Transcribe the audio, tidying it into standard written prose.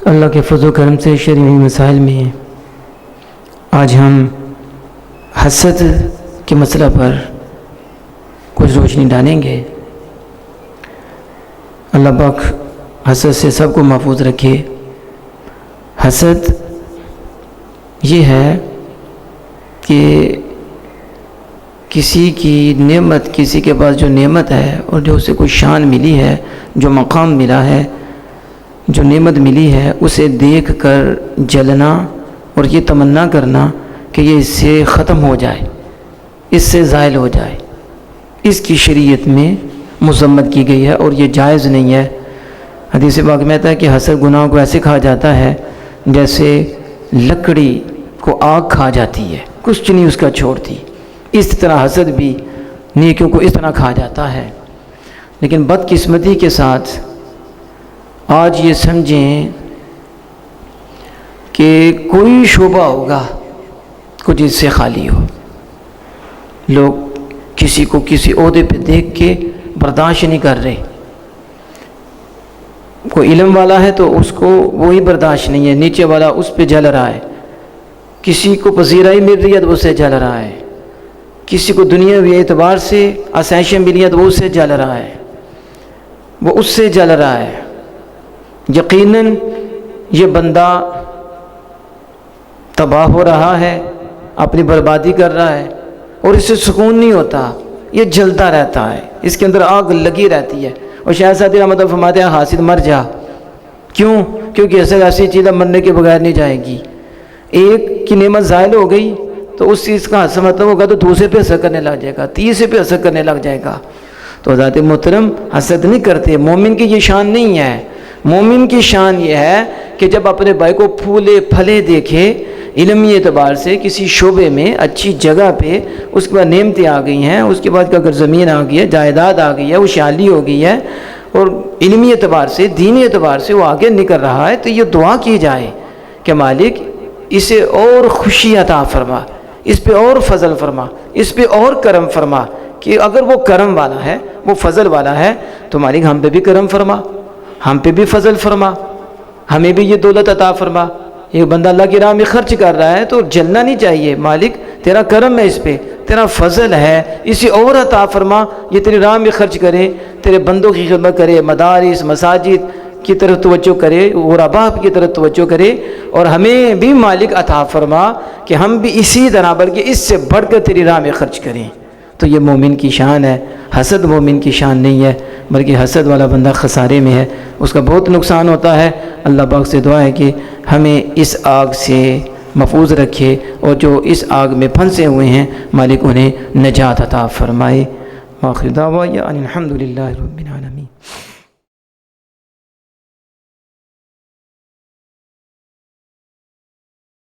اللہ کے فضل و کرم سے شرعی مسائل میں آج ہم حسد کے مسئلہ پر کچھ روشنی ڈالیں گے۔ اللہ پاک حسد سے سب کو محفوظ رکھے۔ حسد یہ ہے کہ کسی کی نعمت، کسی کے پاس جو نعمت ہے اور جو اسے کوئی شان ملی ہے، جو مقام ملا ہے، جو نعمت ملی ہے، اسے دیکھ کر جلنا اور یہ تمنا کرنا کہ یہ اس سے ختم ہو جائے، اس سے زائل ہو جائے، اس کی شریعت میں مذمت کی گئی ہے اور یہ جائز نہیں ہے۔ حدیث پاک میں آتا ہے کہ حسد گناہ کو ایسے کھا جاتا ہے جیسے لکڑی کو آگ کھا جاتی ہے، کچھ نہیں اس کا چھوڑتی، اس طرح حسد بھی نیکیوں کو اس طرح کھا جاتا ہے۔ لیکن بدقسمتی کے ساتھ آج یہ سمجھیں کہ کوئی شعبہ ہوگا کچھ اس سے خالی ہو، لوگ کسی کو کسی عہدے پہ دیکھ کے برداشت نہیں کر رہے۔ کوئی علم والا ہے تو اس کو وہی برداشت نہیں ہے، نیچے والا اس پہ جل رہا ہے، کسی کو پذیرائی مل رہی ہے تو اس سے جل رہا ہے، کسی کو دنیاوی اعتبار سے آسائشیں ملی ہیں تو وہ اس سے جل رہا ہے، وہ اس سے جل رہا ہے۔ یقیناً یہ بندہ تباہ ہو رہا ہے، اپنی بربادی کر رہا ہے اور اس سے سکون نہیں ہوتا، یہ جلتا رہتا ہے، اس کے اندر آگ لگی رہتی ہے۔ اور شاہ صادق رحمۃ اللہ فرماتے ہیں حاسد مر جا، کیوں؟ کیونکہ ایسی چیز مرنے کے بغیر نہیں جائے گی۔ ایک کی نعمت زائل ہو گئی تو اس چیز کا اثر مطلب ہوگا تو دوسرے پہ اثر کرنے لگ جائے گا، تیسرے پہ اثر کرنے لگ جائے گا۔ تو حضرات محترم حسد نہیں کرتے، مومن کی یہ شان نہیں ہے۔ مومن کی شان یہ ہے کہ جب اپنے بھائی کو پھولے پھلے دیکھے، علمی اعتبار سے کسی شعبے میں اچھی جگہ پہ اس کے بعد نعمتیں آ گئی ہیں، اس کے بعد اگر زمین آ گئی ہے، جائیداد آ گئی ہے، خوشحالی ہو گئی ہے اور علمی اعتبار سے، دینی اعتبار سے وہ آگے نکل رہا ہے، تو یہ دعا کی جائے کہ مالک اسے اور خوشی عطا فرما، اس پہ اور فضل فرما، اس پہ اور کرم فرما، کہ اگر وہ کرم والا ہے، وہ فضل والا ہے تو مالک ہم پہ بھی کرم فرما، ہم پہ بھی فضل فرما، ہمیں بھی یہ دولت عطا فرما۔ ایک بندہ اللہ کی راہ میں خرچ کر رہا ہے تو جلنا نہیں چاہیے، مالک تیرا کرم ہے، اس پہ تیرا فضل ہے، اسے اور عطا فرما، یہ تیری راہ میں خرچ کرے، تیرے بندوں کی خدمت کرے، مدارس مساجد کی طرف توجہ کرے، غرباء کی طرف توجہ کرے، اور ہمیں بھی مالک عطا فرما کہ ہم بھی اسی طرح بلکہ اس سے بڑھ کر تیری راہ میں خرچ کریں۔ تو یہ مومن کی شان ہے۔ حسد مومن کی شان نہیں ہے، بلکہ حسد والا بندہ خسارے میں ہے، اس کا بہت نقصان ہوتا ہے۔ اللہ پاک سے دعا ہے کہ ہمیں اس آگ سے محفوظ رکھے اور جو اس آگ میں پھنسے ہوئے ہیں مالک انہیں نجات عطا فرمائے۔ وآخر دعوانا ان الحمد للہ رب العالمین۔